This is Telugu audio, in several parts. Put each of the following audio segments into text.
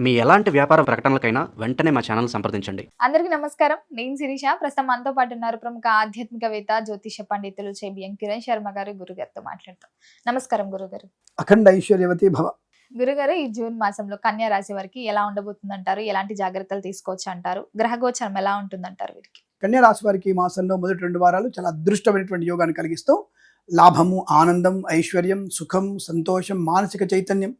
మీ ఎలాంటి వ్యాపార ప్రకటనలకైనా వెంటనే మా ఛానల్ సంప్రదించండి. అందరికీ నమస్కారం. నేను శిరీష. ప్రస్తుతం మనతో పాటు ఉన్నారు ప్రముఖ ఆధ్యాత్మికవేత్త, జ్యోతిష పండితులు బిఎం కిరణ్ శర్మ గారు. గురుగారితో మాట్లాడతాం. నమస్కారం గురుగారు. అఖండ ఐశ్వర్యవతి భవ. గురుగారు, ఈ జూన్ మాసంలో కన్యా రాశి వారికి ఎలా ఉండబోతుందంటారు? ఎలాంటి జాగ్రత్తలు తీసుకోవచ్చు అంటారు? గ్రహగోచరం ఎలా ఉంటుందంటారు వీరికి? కన్యా రాశి వారికి ఈ మాసంలో మొదటి 2 వారాలు చాలా అదృష్టమైనటువంటి యోగాన్ని కలిగిస్తూ లాభము, ఆనందం, ఐశ్వర్యం, సుఖం, సంతోషం, మానసిక చైతన్యం,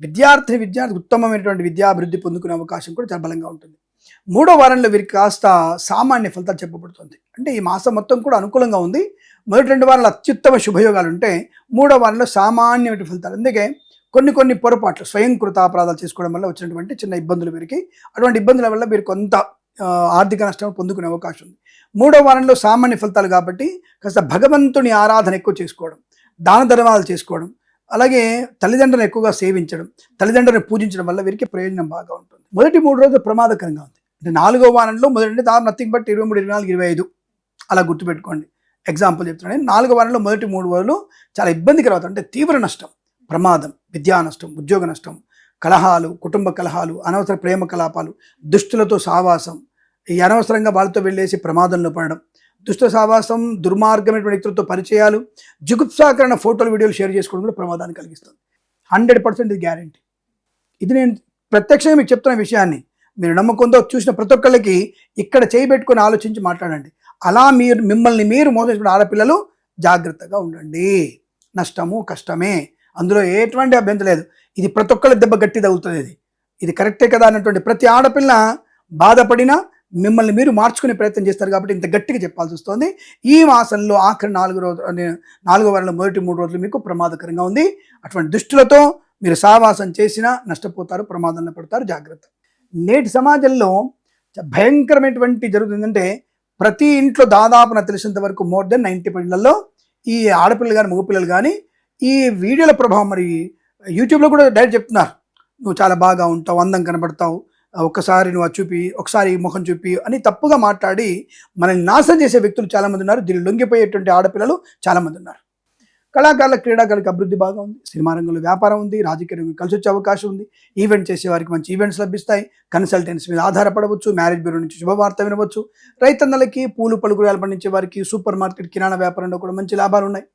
విద్యార్థి ఉత్తమమైనటువంటి విద్యాభివృద్ధి పొందుకునే అవకాశం కూడా చాలా బలంగా ఉంటుంది. 3వ వారంలో వీరికి కాస్త సామాన్య ఫలితాలు చెప్పబడుతుంది. అంటే ఈ మాసం మొత్తం కూడా అనుకూలంగా ఉంది. మొదటి 2 వారాలు అత్యుత్తమ శుభయోగాలు ఉంటే 3వ వారంలో సామాన్యమైన ఫలితాలు. అందుకే కొన్ని పొరపాట్లు, స్వయంకృత అపరాధాలు చేసుకోవడం వల్ల వచ్చినటువంటి చిన్న ఇబ్బందులు వీరికి, అటువంటి ఇబ్బందుల వల్ల వీరు కొంత ఆర్థిక నష్టం పొందుకునే అవకాశం ఉంది. 3వ వారంలో సామాన్య ఫలితాలు కాబట్టి కాస్త భగవంతుని ఆరాధన ఎక్కువ చేసుకోవడం, దాన ధర్మాలు చేసుకోవడం, అలాగే తల్లిదండ్రులను ఎక్కువగా సేవించడం, తల్లిదండ్రులను పూజించడం వల్ల వీరికి ప్రయోజనం బాగా ఉంటుంది. మొదటి 3 రోజులు ప్రమాదకరంగా ఉంది. అంటే 4వ వారంలో మొదటి నథింగ్ బట్ 23, 24, 25 అలా గుర్తుపెట్టుకోండి. ఎగ్జాంపుల్ చెప్తున్నాను. 4వ వారంలో మొదటి 3 రోజులు చాలా ఇబ్బందికరం అవుతుంది. అంటే తీవ్ర నష్టం, ప్రమాదం, విద్యా నష్టం, ఉద్యోగ నష్టం, కలహాలు, కుటుంబ కలహాలు, అనవసర ప్రేమ కలాపాలు, దుష్టులతో సావాసం, ఈ అనవసరంగా వాళ్ళతో వెళ్ళేసి ప్రమాదంలో పడడం, దుష్ట సావాసం, దుర్మార్గమైనటువంటి వ్యక్తులతో పరిచయాలు, జుగుప్సాకరణ ఫోటోలు, వీడియోలు షేర్ చేసుకోవడం కూడా ప్రమాదాన్ని కలిగిస్తుంది. 100% ఇది గ్యారెంటీ. ఇది నేను ప్రత్యక్షంగా మీకు చెప్తున్న విషయాన్ని మీరు నమ్మకంతో చూసిన ప్రతి ఒక్కళ్ళకి ఇక్కడ చేయబెట్టుకొని ఆలోచించి మాట్లాడండి. అలా మిమ్మల్ని మీరు మోసం ఆడపిల్లలు జాగ్రత్తగా ఉండండి. నష్టము కష్టమే, అందులో ఎటువంటి అభ్యంతరం లేదు. ఇది ప్రతి ఒక్కళ్ళ దెబ్బ గట్టి తగులుతుంది. ఇది కరెక్టే కదా అన్నటువంటి ప్రతి ఆడపిల్ల బాధపడినా మిమ్మల్ని మీరు మార్చుకునే ప్రయత్నం చేస్తారు కాబట్టి ఇంత గట్టిగా చెప్పాల్సి వస్తుంది. ఈ మాసంలో ఆఖరి 4వ వారంలో మొదటి 3 రోజులు మీకు ప్రమాదకరంగా ఉంది. అటువంటి దుష్టులతో మీరు సావాసం చేసినా నష్టపోతారు, ప్రమాదంలో పడతారు. జాగ్రత్త. నేటి సమాజంలో భయంకరమైనటువంటి జరుగుతుందంటే ప్రతి ఇంట్లో దాదాపు నాకు తెలిసినంత వరకు మోర్ దెన్ 90% ఈ ఆడపిల్లలు కానీ మగపిల్లలు కానీ ఈ వీడియోల ప్రభావం, మరి యూట్యూబ్లో కూడా డైరెక్ట్ చెప్తున్నారు, నువ్వు చాలా బాగా ఉంటావు, అందం కనబడతావు, ఒక్కసారి నువ్వు చూపి, ఒకసారి ముఖం చూపి అని తప్పుగా మాట్లాడి మనల్ని నాశనం చేసే వ్యక్తులు చాలామంది ఉన్నారు. దీన్ని లొంగిపోయేటువంటి ఆడపిల్లలు చాలామంది ఉన్నారు. కళాకారులకు, క్రీడాకారులకు అభివృద్ధి బాగా ఉంది. సినిమా రంగంలో వ్యాపారం ఉంది. రాజకీయ రంగంలో కలిసి వచ్చే అవకాశం ఉంది. ఈవెంట్ చేసే వారికి మంచి ఈవెంట్స్ లభిస్తాయి. కన్సల్టెన్సీ మీద ఆధారపడవచ్చు. మ్యారేజ్ బ్యూరో నుంచి శుభవార్త వినవచ్చు. రైతన్నలకి, పూలు పళ్ళు కూరగాయలు పండించే వారికి, సూపర్ మార్కెట్, కిరాణా వ్యాపారంలో కూడా మంచి లాభాలు ఉన్నాయి.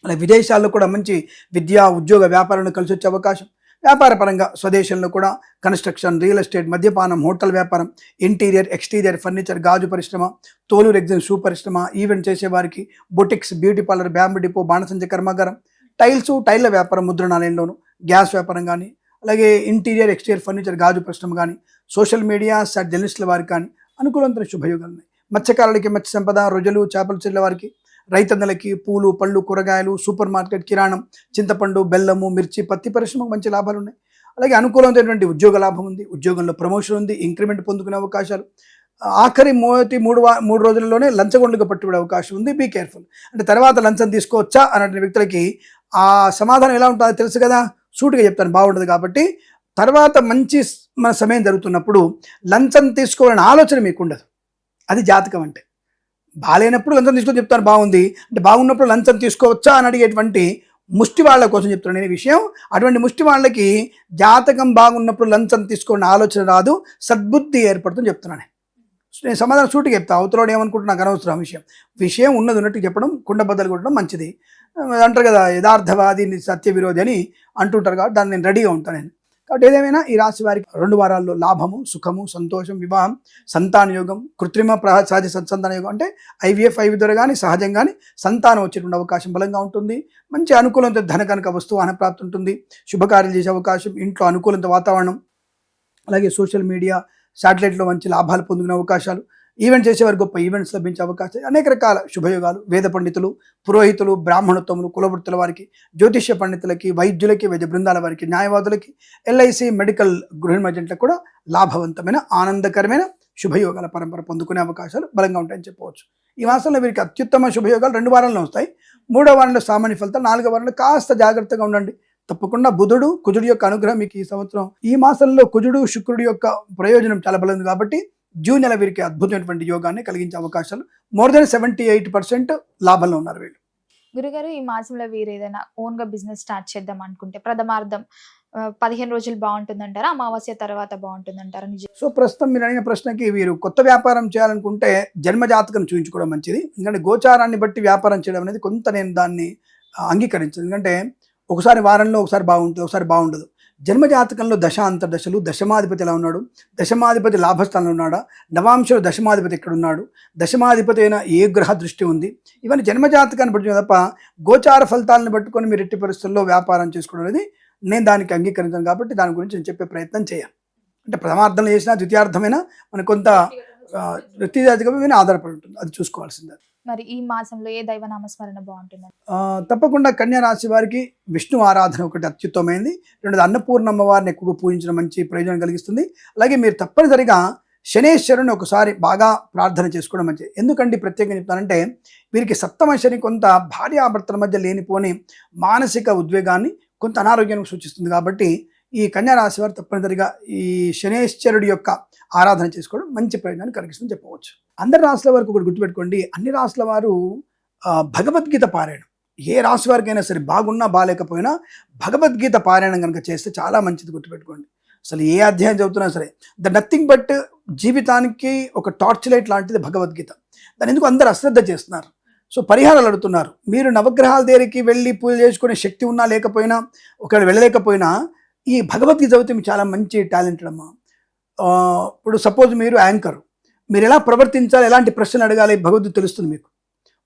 అలా విదేశాల్లో కూడా మంచి విద్యా, ఉద్యోగ, వ్యాపారంలో కలిసి వచ్చే అవకాశం. వ్యాపార పరంగా స్వదేశంలో కూడా కన్స్ట్రక్షన్, రియల్ ఎస్టేట్, మద్యపానం, హోటల్ వ్యాపారం, ఇంటీరియర్, ఎక్స్టీరియర్, ఫర్నిచర్, గాజు పరిశ్రమ, తోలు రెగ్జిన్ షూ పరిశ్రమ, ఈవెంట్ చేసేవారికి boutiques, beauty parlour, bamboo depot, బాణసంచ కర్మాగారం, టైళ్ళ వ్యాపారం, ముద్రణాలయంలోను, గ్యాస్ వ్యాపారం కానీ, అలాగే ఇంటీరియర్, ఎక్స్టీరియర్, ఫర్నిచర్, గాజు పరిశ్రమ కానీ, సోషల్ మీడియా, జర్నలిస్టుల వారికి కానీ అనుకూలంతో శుభయోగాలు ఉన్నాయి. మత్స్యకారులకి మత్స్య సంపద, రొయ్యలు, చేపలు చెల్లె వారికి, రైతన్నలకి పూలు పళ్ళు కూరగాయలు, సూపర్ మార్కెట్, కిరాణం, చింతపండు, బెల్లము, మిర్చి, పత్తి పరిశ్రమకు మంచి లాభాలు ఉన్నాయి. అలాగే అనుకూలమైనటువంటి ఉద్యోగ లాభం ఉంది. ఉద్యోగంలో ప్రమోషన్ ఉంది. ఇంక్రిమెంట్ పొందుకునే అవకాశాలు. ఆఖరి 3 రోజుల్లోనే లంచగొండలుగా పట్టుబడే అవకాశం ఉంది. Be careful. అంటే తర్వాత లంచం తీసుకోవచ్చా అనే వ్యక్తులకి ఆ సమాధానం ఎలా ఉంటుందో తెలుసు కదా, సూటిగా చెప్తాను, బాగుండదు. కాబట్టి తర్వాత మంచి మన సమయం జరుగుతున్నప్పుడు లంచం తీసుకోవాలనే ఆలోచన మీకు ఉండదు. అది జాతకం. అంటే బాగాలేనప్పుడు లంచం తీసుకొని చెప్తాను బాగుంది, అంటే బాగున్నప్పుడు లంచం తీసుకోవచ్చా అని అడిగేటువంటి ముష్టి వాళ్ళ కోసం చెప్తున్నాను నేను ఈ విషయం. అటువంటి ముష్టి వాళ్ళకి జాతకం బాగున్నప్పుడు లంచం తీసుకోవాలని ఆలోచన రాదు, సద్బుద్ధి ఏర్పడుతుందని చెప్తున్నాను. నేను సమాధానం సూటిగా చెప్తా. అవతలోడు ఏమనుకుంటున్నా నాకు అనవసరం. విషయం ఉన్నది ఉన్నట్టు చెప్పడం, కుండబద్దలు కొట్టడం మంచిది. అంటారు కదా, యథార్థవాది సత్య విరోధి అని అంటుంటారు. కాబట్టి దాన్ని నేను రెడీగా ఉంటాను నేను. కాబట్టి ఏదేమైనా ఈ రాశి వారికి 2 వారాల్లో లాభము, సుఖము, సంతోషం, వివాహం, సంతాన యోగం, కృత్రిమ సహజ సత్సంతాన యోగం, అంటే ఐవీఎఫ్ ద్వారా కానీ సహజంగా కానీ సంతానం వచ్చేటువంటి అవకాశం బలంగా ఉంటుంది. మంచి అనుకూలంతో ధన కనుక వస్తువు అనప్రాప్తి ఉంటుంది. శుభకార్యాలు చేసే అవకాశం, ఇంట్లో అనుకూలంత వాతావరణం, అలాగే సోషల్ మీడియా, శాటిలైట్లో మంచి లాభాలు పొందుకునే అవకాశాలు, ఈవెంట్ చేసేవారు గొప్ప ఈవెంట్స్ లభించే అవకాశాలు, అనేక రకాల శుభయోగాలు. వేద పండితులు, పురోహితులు, బ్రాహ్మణోత్తములు, కులవృత్తుల వారికి, జ్యోతిష్య పండితులకి, వైద్యులకి, వైద్య బృందాల వారికి, న్యాయవాదులకి, ఎల్ఐసి, మెడికల్ గృహ మధ్యంట్లకు కూడా లాభవంతమైన, ఆనందకరమైన శుభయోగాల పరంపర పొందుకునే అవకాశాలు బలంగా ఉంటాయని చెప్పవచ్చు. ఈ మాసంలో వీరికి అత్యుత్తమ శుభయోగాలు 2 వారాల్లో వస్తాయి. 3వ వారంలో సామాన్య ఫలితాలు, 4వ వారంలో కాస్త జాగ్రత్తగా ఉండండి. తప్పకుండా కుజుడు యొక్క అనుగ్రహం మీకు ఈ సంవత్సరం, ఈ మాసంలో కుజుడు, శుక్రుడి యొక్క ప్రయోజనం చాలా బలం కాబట్టి జూన్ నెల వీరికి అద్భుతమైనటువంటి యోగాన్ని కలిగించే అవకాశాలు. మోర్ దెన్ 78% లాభంలో ఉన్నారు వీళ్ళు. గురుగారు, ఈ మాసంలో వీరు ఏదైనా ఓన్ గా బిజినెస్ స్టార్ట్ చేద్దాం అనుకుంటే ప్రథమార్థం 15 రోజులు బాగుంటుందంటారా? అమావాస్య తర్వాత బాగుంటుందంటారా? నిజం. సో ప్రస్తుతం మీరు అడిగిన ప్రశ్నకి వీరు కొత్త వ్యాపారం చేయాలనుకుంటే జన్మజాతకం చూపించుకోవడం మంచిది. ఎందుకంటే గోచారాన్ని బట్టి వ్యాపారం చేయడం అనేది కొంత నేను దాన్ని అంగీకరించను. ఎందుకంటే ఒకసారి వారంలో ఒకసారి బాగుంటుంది, ఒకసారి బాగుండదు. జన్మజాతకంలో దశ అంతర్దశలు, దశమాధిపతి ఎలా ఉన్నాడు, దశమాధిపతి లాభస్థానంలో ఉన్నాడా, నవాంశలో దశమాధిపతి ఎక్కడున్నాడు, దశమాధిపతి అయిన ఏ గ్రహ దృష్టి ఉంది, ఇవన్నీ జన్మజాతకాన్ని బట్టి తప్ప గోచార ఫలితాలను పట్టుకొని మీరు ఎట్టి పరిస్థితుల్లో వ్యాపారం చేసుకోవడం అనేది నేను దానికి అంగీకరించాను. కాబట్టి దాని గురించి నేను చెప్పే ప్రయత్నం చేయాలి. అంటే ప్రథమార్థంలో చేసినా ద్వితీయార్థమైనా మనకు కొంత వ్యక్తిగతంగా మీద ఆధారపడి ఉంటుంది, అది చూసుకోవాల్సిందే. మరి ఈ మాసంలో ఏ దైవ నామస్మరణ బాగుంటుందండి? తప్పకుండా కన్యా రాశి వారికి విష్ణు ఆరాధన ఒకటి అత్యుత్తమైంది. రెండోది అన్నపూర్ణమ్మ వారిని ఎక్కువగా పూజించడం మంచి ప్రయోజనం కలిగిస్తుంది. అలాగే మీరు తప్పనిసరిగా శనేశ్వరుని ఒకసారి బాగా ప్రార్థన చేసుకోవడం మంచిది. ఎందుకంటే ప్రత్యేకంగా చెప్తానంటే వీరికి సప్తమ శని కొంత భార్యాభర్తల మధ్య లేనిపోని మానసిక ఉద్వేగాన్ని, కొంత అనారోగ్యానికి సూచిస్తుంది. కాబట్టి ఈ కన్యా రాశి వారు తప్పనిసరిగా ఈ శనేశ్వరుడి యొక్క ఆరాధన చేసుకోవడం మంచి ప్రయోజనాన్ని కలిగిస్తుందని చెప్పవచ్చు. అందరి రాశుల వరకు ఒకటి గుర్తుపెట్టుకోండి, అన్ని రాశుల వారు భగవద్గీత పారాయణం, ఏ రాశి వారికైనా సరే బాగున్నా బాగాలేకపోయినా భగవద్గీత పారాయణం కనుక చేస్తే చాలా మంచిది. గుర్తుపెట్టుకోండి, అసలు ఏ అధ్యాయం చదువుతున్నా సరే నథింగ్ బట్ జీవితానికి ఒక టార్చ్ లైట్ లాంటిది భగవద్గీత. దాని ఎందుకు అందరూ అశ్రద్ధ చేస్తున్నారు. సో పరిహారాలు అడుగుతున్నారు. మీరు నవగ్రహాల దగ్గరికి వెళ్ళి పూజ చేసుకునే శక్తి ఉన్నా లేకపోయినా, ఒకవేళ వెళ్ళలేకపోయినా ఈ భగవద్గీత చదివితే మీకు చాలా మంచి టాలెంటెడ్ అమ్మా. ఇప్పుడు సపోజ్ మీరు యాంకర్, మీరు ఎలా ప్రవర్తించాలి, ఎలాంటి ప్రశ్నలు అడగాలి భగవద్గీత తెలుస్తుంది మీకు.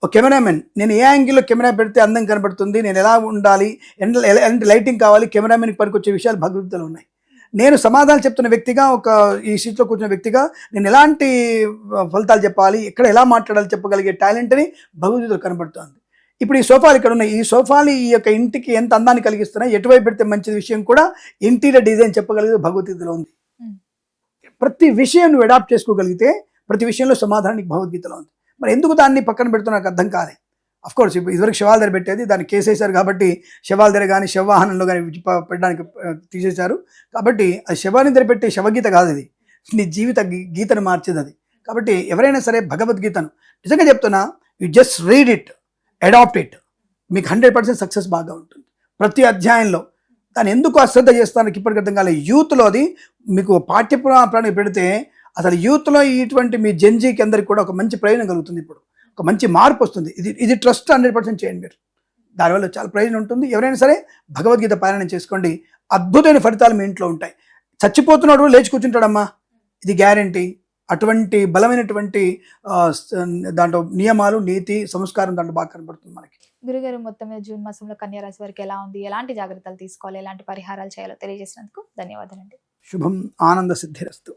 ఒక కెమెరామెన్, నేను ఏ యాంగిల్లో కెమెరా పెడితే అందం కనబడుతుంది, నేను ఎలా ఉండాలి, ఎలాంటి లైటింగ్ కావాలి, కెమెరామెన్కి పనికొచ్చే విషయాలు భగవద్గీతలో ఉన్నాయి. నేను సమాధానం చెప్తున్న వ్యక్తిగా, ఒక ఈ సీట్లో కూర్చున్న వ్యక్తిగా నేను ఎలాంటి ఫలితాలు చెప్పాలి, ఎక్కడ ఎలా మాట్లాడాలి చెప్పగలిగే టాలెంట్ని భగవద్గీతలో కనబడుతుంది. ఇప్పుడు ఈ సోఫాలు ఇక్కడ ఉన్నాయి, ఈ సోఫాలు ఈ యొక్క ఇంటికి ఎంత అందాన్ని కలిగిస్తున్నాయి, ఎటువైపు పెడితే మంచి విషయం కూడా ఇంటీరియర్ డిజైన్ చెప్పగలిగే భగవద్గీతలో ఉంది. ప్రతి విషయం నువ్వు అడాప్ట్ చేసుకోగలిగితే ప్రతి విషయంలో సమాధానం నీకు భగవద్గీతలో ఉంది. మరి ఎందుకు దాన్ని పక్కన పెడుతున్నా నాకు అర్థం కాలే. అఫ్కోర్స్ ఇప్పుడు ఇదివరకు శవాల దగ్గర పెట్టేది, దాన్ని కేసేశారు కాబట్టి శవాల దగ్గర కానీ శవవాహనంలో కానీ పెట్టడానికి తీసేశారు. కాబట్టి అది శవాన్ని దగ్గర పెట్టే శవగీత కాదు, ఇది నీ జీవిత గీతను మార్చేది అది. కాబట్టి ఎవరైనా సరే భగవద్గీతను నిజంగా చెప్తున్నా, you just read it, adapt it, మీకు 100% సక్సెస్ బాగా ఉంటుంది. ప్రతి అధ్యాయంలో దాన్ని ఎందుకు అశ్రద్ధ చేస్తానికి ఇప్పటికి అర్థం కాలేదు. యూత్లో అది మీకు పాఠ్యపురాణానికి పెడితే అసలు యూత్లో ఇటువంటి మీ జెన్జీకి అందరికి కూడా ఒక మంచి ప్రయోజనం కలుగుతుంది. ఇప్పుడు ఒక మంచి మార్పు వస్తుంది. ఇది ట్రస్ట్ 100% చేయండి మీరు, దానివల్ల చాలా ప్రయోజనం ఉంటుంది. ఎవరైనా సరే భగవద్గీత పారాయణం చేసుకోండి, అద్భుతమైన ఫలితాలు మీ ఇంట్లో ఉంటాయి. చచ్చిపోతున్నాడు లేచి కూర్చుంటాడమ్మా, ఇది గ్యారంటీ. అటువంటి బలమైనటువంటి దాంట్లో నియమాలు, నీతి, సంస్కారం దాంట్లో బాగా కనబడుతుంది మనకి. గురుగారు, మొత్తం మీద జూన్ మాసంలో కన్యా రాశి వారికి ఎలా ఉంది, ఎలాంటి జాగ్రత్తలు తీసుకోవాలి, ఎలాంటి పరిహారాలు చేయాలో తెలియజేసినందుకు ధన్యవాదాలండి. శుభం, ఆనంద సిద్ధిరస్తు.